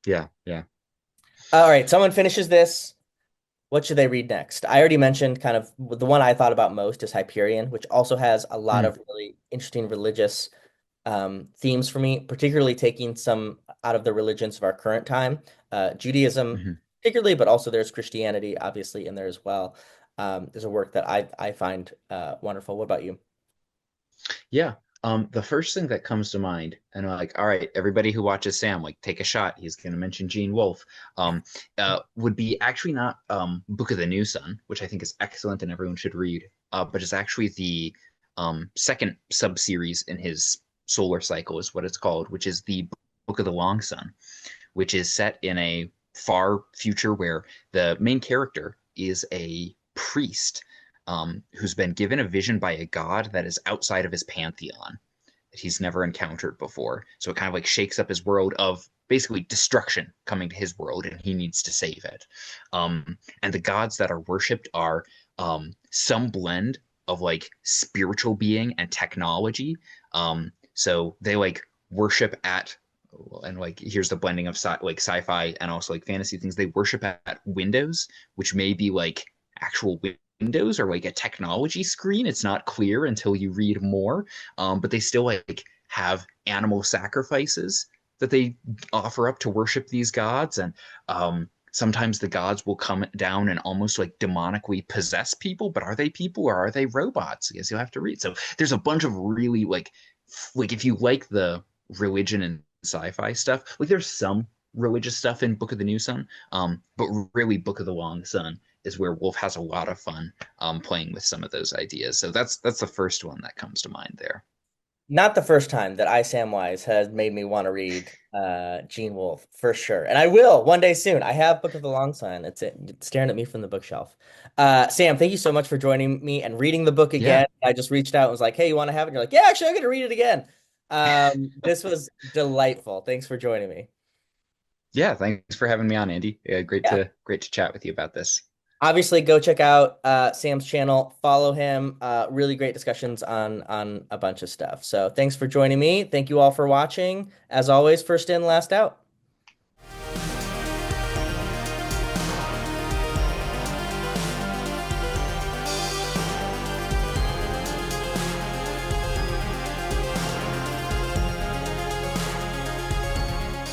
Yeah. Yeah. All right, someone finishes this. What should they read next? I already mentioned kind of the one I thought about most is Hyperion, which also has a lot Mm, of really interesting religious themes for me, particularly taking some out of the religions of our current time, Judaism mhm. particularly, but also there's Christianity obviously in there as well. There's a work that I find wonderful. What about you? Yeah. The first thing that comes to mind, and I'm like, all right, everybody who watches Sam, like, take a shot. He's going to mention Gene Wolfe. Um, would be actually not Book of the New Sun, which I think is excellent and everyone should read. But it's actually the second sub-series in his solar cycle, is what it's called, which is the Book of the Long Sun, which is set in a far future where the main character is a priest who's been given a vision by a god that is outside of his pantheon that he's never encountered before. So it kind of like shakes up his world of basically destruction coming to his world, and he needs to save it. And the gods that are worshipped are some blend. of like spiritual being and technology. So they like worship at, and like here's the blending of like sci-fi and also like fantasy things. They worship at windows, which may be like actual windows or like a technology screen. It's not clear until you read more. But they still like have animal sacrifices that they offer up to worship these gods, and sometimes the gods will come down and almost like demonically possess people. But are they people or are they robots? I guess you'll have to read. So there's a bunch of really like if you like the religion and sci-fi stuff, like there's some religious stuff in Book of the New Sun, but really Book of the Long Sun is where Wolf has a lot of fun playing with some of those ideas. So that's the first one that comes to mind there. Not the first time that I, Samwise, has made me want to read Gene Wolfe for sure, and I will one day soon. I have Book of the Long Sun. It's staring at me from the bookshelf. Sam, thank you so much for joining me and reading the book Yeah. again. I just reached out and was like, "Hey, you want to have it?" And you're like, "Yeah, actually, I'm going to read it again." This was delightful. Thanks for joining me. Yeah, thanks for having me on, Andy. Yeah, Yeah. great to chat with you about this. Obviously, go check out Sam's channel. Follow him. Really great discussions on a bunch of stuff. So thanks for joining me. Thank you all for watching. As always, first in, last out.